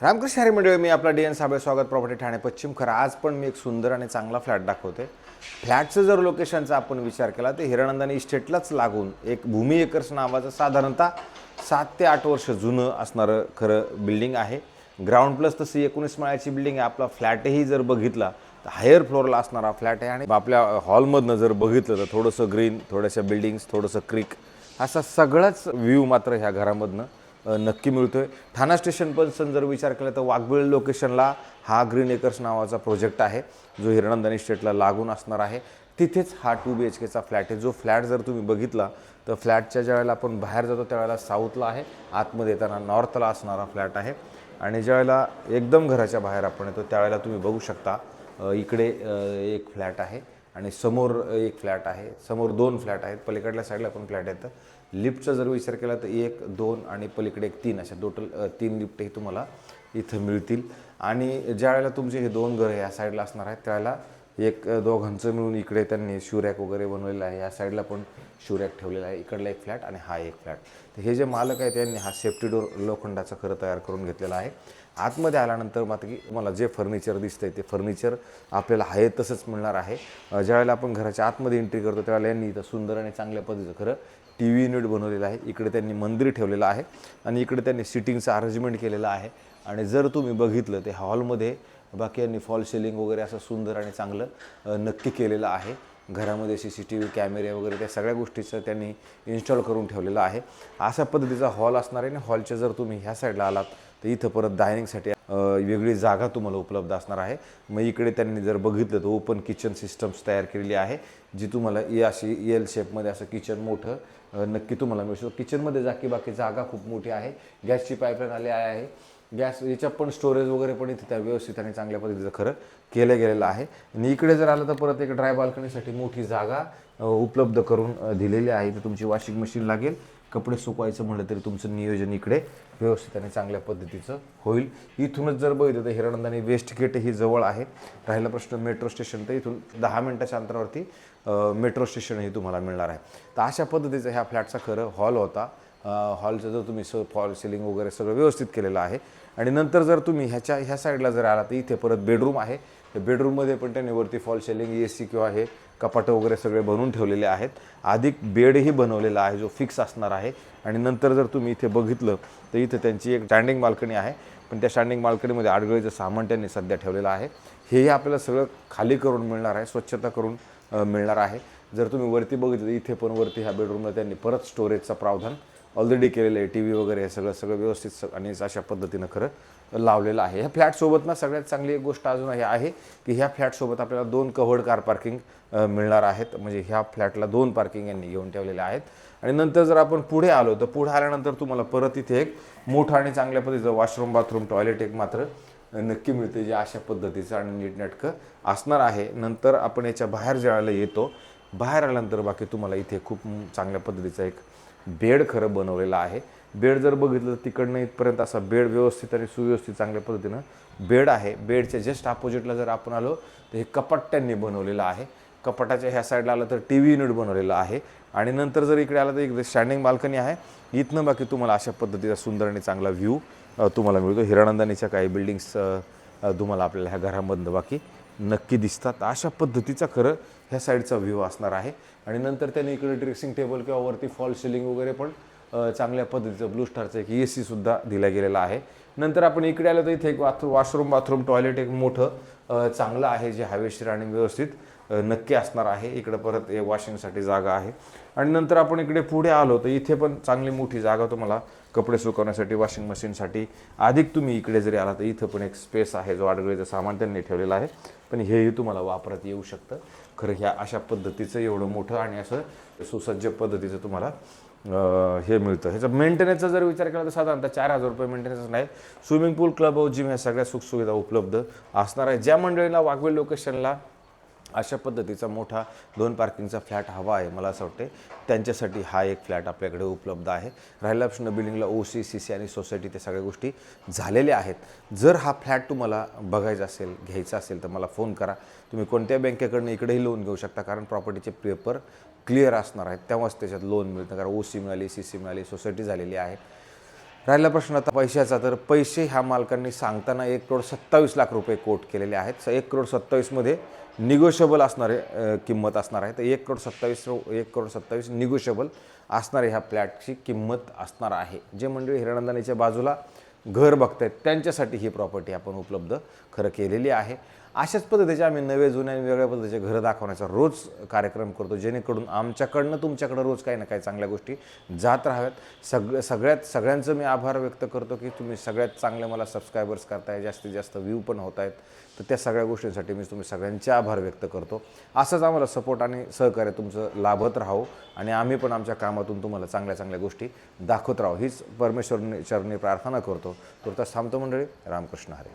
रामकृष्ण हरी मंडळी, मी आपला डी.एन. साबळे, स्वागत प्रॉपर्टी ठाणे पश्चिम. खरं आज पण मी एक सुंदर आणि चांगला फ्लॅट दाखवते. फ्लॅटचं जर लोकेशनचा आपण विचार केला तर हिरानंदानी इस्टेटलाच लागून एक भूमी एकर्स नावाचं साधारणतः 7 ते 8 वर्ष जुनं असणारं खरं बिल्डिंग आहे. ग्राउंड प्लस तशी 19 माळ्याची बिल्डिंग आहे. आपला फ्लॅटही जर बघितला तर हायर फ्लोअरला असणारा फ्लॅट आहे आणि आपल्या हॉलमधनं जर बघितलं तर थोडंसं ग्रीन, थोड्याशा बिल्डिंग्स, थोडंसं क्रिक, असा सगळाच व्ह्यू मात्र ह्या घरामधनं नक्की मिळतोय. ठाणा स्टेशन पण जर विचार केला तर वाघबीळ लोकेशनला हा ग्रीन एकर्स नावाचा प्रोजेक्ट आहे जो हिरानंदानी स्टेटला लागून असणार आहे. तिथेच हा 2 BHKचा फ्लॅट आहे. जो फ्लॅट जर तुम्ही बघितला तर फ्लॅटच्या ज्यावेळेला आपण बाहेर जातो त्यावेळेला साऊथला आहे, आतमध्ये येताना नॉर्थला असणारा फ्लॅट आहे. आणि ज्यावेळेला एकदम घराच्या बाहेर आपण येतो त्यावेळेला तुम्ही बघू शकता इकडे एक फ्लॅट आहे आणि समोर एक फ्लॅट आहे. समोर 2 फ्लॅट आहेत, पलीकडल्या साईडला पण फ्लॅट आहेत. लिफ्टचा जर विचार केला तर 1, 2 आणि पलीकडे एक 3, अशा टोटल 3 लिफ्टही तुम्हाला इथं मिळतील. आणि ज्यावेळेला तुमचे हे 2 घरं या साईडला असणार आहेत त्यावेळेला एक दोघांचं मिळून इकडे त्यांनी शूरॅक वगैरे बनवलेलं आहे. या साईडला पण शूरॅक ठेवलेला आहे. इकडला एक फ्लॅट आणि हा एक फ्लॅट. तर हे जे मालक आहे त्यांनी हा सेफ्टी डोर लोखंडाचा खरं तयार करून घेतलेला आहे. आतमध्ये आल्यानंतर मात्र की मला जे फर्निचर दिसतंय ते फर्निचर आपल्याला आहे तसंच मिळणार आहे. ज्यावेळेला आपण घराच्या आतमध्ये एंट्री करतो त्यावेळेला यांनी इथं सुंदर आणि चांगल्या पद्धतीचं खरं TV युनिट बनवलेलं आहे. इकडे त्यांनी मंदिर ठेवलेलं आहे आणि इकडे त्यांनी सिटिंगचं अरेंजमेंट केलेलं आहे. आणि जर तुम्ही बघितलं ते हॉलमध्ये बाकी यांनी फॉल सिलिंग वगैरे असं सुंदर आणि चांगलं नक्की केलेलं आहे. घरामध्ये CCTV कॅमेरे वगैरे त्या सगळ्या गोष्टीचं त्यांनी इन्स्टॉल करून ठेवलेलं आहे. अशा पद्धतीचा हॉल असणार आहे. आणि हॉलच्या जर तुम्ही ह्या साईडला आलात तर इथं परत डायनिंगसाठी वेगळी जागा तुम्हाला उपलब्ध असणार आहे. मग इकडे त्यांनी जर बघितलं तर ओपन किचन सिस्टम्स तयार केलेली आहे जी तुम्हाला अशी एल शेपमध्ये असं किचन मोठं नक्की तुम्हाला मिळू शकतो. किचनमध्ये जा की बाकी जागा खूप मोठी आहे. गॅसची पाईपलाईन आली आहे. गॅस याच्यात पण स्टोरेज वगैरे पण इथे त्या व्यवस्थित आणि चांगल्या पद्धतीचं खरं केलं गेलेलं आहे. आणि इकडे जर आलं तर परत एक ड्राय बाल्कनीसाठी मोठी जागा उपलब्ध करून दिलेली आहे. तर तुमची वॉशिंग मशीन लागेल, कपडे सुकवायचं म्हटलं तरी तुमचं नियोजन इकडे व्यवस्थित आणि चांगल्या पद्धतीचं होईल. इथूनच जर बघितलं तर हिरानंदानी वेस्ट गेट ही जवळ आहे. राहिला प्रश्न मेट्रो स्टेशन, तर इथून 10 मिनिटाच्या अंतरावरती मेट्रो स्टेशनही तुम्हाला मिळणार आहे. तर अशा पद्धतीचं ह्या फ्लॅटचा खरं हॉल होता. हॉलचं जर तुम्ही फॉल सिलिंग वगैरे सगळं व्यवस्थित केलेलं आहे. आणि नंतर जर तुम्ही ह्या साईडला जर आला तर इथे परत बेडरूम आहे. बेडरूममध्ये पण त्यांनी वरती फॉल सिलिंग, AC किंवा हे कपाटं वगैरे सगळे बनवून ठेवलेले आहेत. अधिक बेडही बनवलेला आहे जो फिक्स असणार आहे. आणि नंतर जर तुम्ही इथे बघितलं तर इथे त्यांची एक स्टँडिंग बाल्कनी आहे. पण त्या स्टँडिंग बाल्कनीमध्ये आडगळीचं सामान त्यांनी सध्या ठेवलेलं आहे. हेही आपल्याला सगळं खाली करून मिळणार आहे, स्वच्छता करून मिळणार आहे. जर तुम्ही वरती बघितलं इथे पण वरती ह्या बेडरूमला त्यांनी परत स्टोरेजचा प्रावधान ऑलरेडी केलेलं आहे. TV वगैरे हे सगळं व्यवस्थित आणि अशा पद्धतीनं खरं लावलेलं आहे. ह्या फ्लॅटसोबत ना सगळ्यात चांगली एक गोष्ट अजून हे आहे की ह्या फ्लॅटसोबत आपल्याला 2 कव्हर्ड कार पार्किंग मिळणार आहेत. म्हणजे ह्या फ्लॅटला 2 पार्किंग यांनी घेऊन ठेवलेले आहेत. आणि नंतर जर आपण पुढे आलो तर पुढे आल्यानंतर तुम्हाला परत इथे एक मोठं आणि चांगल्या पद्धतीचं वॉशरूम, बाथरूम, टॉयलेट एक मात्र नक्की मिळते जे अशा पद्धतीचं आणि नीटनेटकं असणार आहे. नंतर आपण याच्या बाहेर ज्यावेळेला येतो, बाहेर आल्यानंतर बाकी तुम्हाला इथे खूप चांगल्या पद्धतीचा एक बेड खरं बनवलेला आहे. बेड जर बघितलं तर तिकडनं इथपर्यंत असा बेड व्यवस्थित आणि सुव्यवस्थित चांगल्या पद्धतीनं बेड आहे. बेडच्या जस्ट अपोजिटला जर आपण आलो तर हे कपाट त्यांनी बनवलेलं आहे. कपाटाच्या ह्या साईडला आलं तर TV युनिट बनवलेलं आहे. आणि नंतर जर इकडे आलं तर एक स्टँडिंग बाल्कनी आहे. इथनं बाकी तुम्हाला अशा पद्धतीचा सुंदर आणि चांगला व्ह्यू तुम्हाला मिळतो. हिरानंदानीच्या काही बिल्डिंग्स तुम्हाला आपल्याला ह्या घरामधनं बाकी नक्की दिसतात. अशा पद्धतीचा खरं ह्या साईडचा व्ह्यू असणार आहे. आणि नंतर त्याने इकडे ड्रेसिंग टेबल किंवा वरती फॉल सिलिंग वगैरे पण चांगल्या पद्धतीचं ब्लू स्टारचं एक AC सुद्धा दिला गेलेला आहे. नंतर आपण इकडे आलो तर इथे एक वॉशरूम, बाथरूम, टॉयलेट एक मोठं चांगलं आहे जे हवेशीर आणि व्यवस्थित नक्की असणार आहे. इकडं परत वॉशिंगसाठी जागा आहे. आणि नंतर आपण इकडे पुढे आलो तर इथे पण चांगली मोठी जागा तुम्हाला कपडे सुकवण्यासाठी, वॉशिंग मशीनसाठी. अधिक तुम्ही इकडे जरी आला तर इथं पण एक स्पेस आहे जो आडगळीचं सामान त्यांनी ठेवलेलं आहे. पण हेही तुम्हाला वापरत येऊ शकतं. खरं ह्या अशा पद्धतीचं एवढं मोठं आणि असं सुसज्ज पद्धतीचं तुम्हाला हे मिळतं. ह्याचा मेंटेनन्सचा जर विचार केला तर साधारणतः 4,000 रुपये मेंटेनन्स नाही. स्विमिंग पूल, क्लब हाऊस, जिम ह्या सगळ्या सुखसुविधा उपलब्ध असणार आहे. ज्या मंडळीला वाघवेल लोकेशनला अशा पद्धतीचा मोठा 2 पार्किंगचा फ्लॅट हवा आहे, मला असं वाटते त्यांच्यासाठी हा एक फ्लॅट आपल्याकडे उपलब्ध आहे. राहिला प्रश्न बिल्डिंगला OC, CC आणि सोसायटी त्या सगळ्या गोष्टी झालेल्या आहेत. जर हा फ्लॅट तुम्हाला बघायचा असेल, घ्यायचा असेल तर मला फोन करा. तुम्ही कोणत्या बँकेकडनं इकडेही लोन घेऊ शकता कारण प्रॉपर्टीचे पेपर क्लिअर असणार आहेत तेव्हाच त्याच्यात लोन मिळतं. कारण OC मिळाली, CC मिळाली, सोसायटी झालेली आहे. राहिला प्रश्न आता पैशाचा, तर पैसे ह्या मालकांनी सांगताना 1,27,00,000 रुपये कोट केलेले आहेत. 1,27,00,000मध्ये निगोशिएबल असणारे किंमत असणार आहे. तर 1,27,00,000 निगोशिएबल असणारे ह्या फ्लॅटची किंमत असणार आहे. जे मंडळी हिरानंदानीच्या बाजूला घर बघतायत त्यांच्यासाठी ही प्रॉपर्टी आपण उपलब्ध खरं केलेली आहे. अशाच पद्धतीचे आम्ही नवे जुने आणि वेगळ्या पद्धतीचे घरं दाखवण्याचा रोज कार्यक्रम करतो, जेणेकरून आमच्याकडनं तुमच्याकडं रोज काही ना काही चांगल्या गोष्टी जात राहाव्यात. सगळ्यांचं मी आभार व्यक्त करतो की तुम्ही सगळ्यात चांगले मला सबस्क्रायबर्स करताय, जास्तीत जास्त व्ह्यू पण होत आहेत. तर त्या सगळ्या गोष्टींसाठी मी तुम्ही सगळ्यांचे आभार व्यक्त करतो. असंच आम्हाला सपोर्ट आणि सहकार्य तुमचं लाभत राहो आणि आम्ही पण आमच्या कामातून तुम्हाला चांगल्या चांगल्या गोष्टी दाखवत राहू, हीच परमेश्वरने चरणी प्रार्थना करतो. तुर्तास थांबतो मंडळी. रामकृष्ण हरी.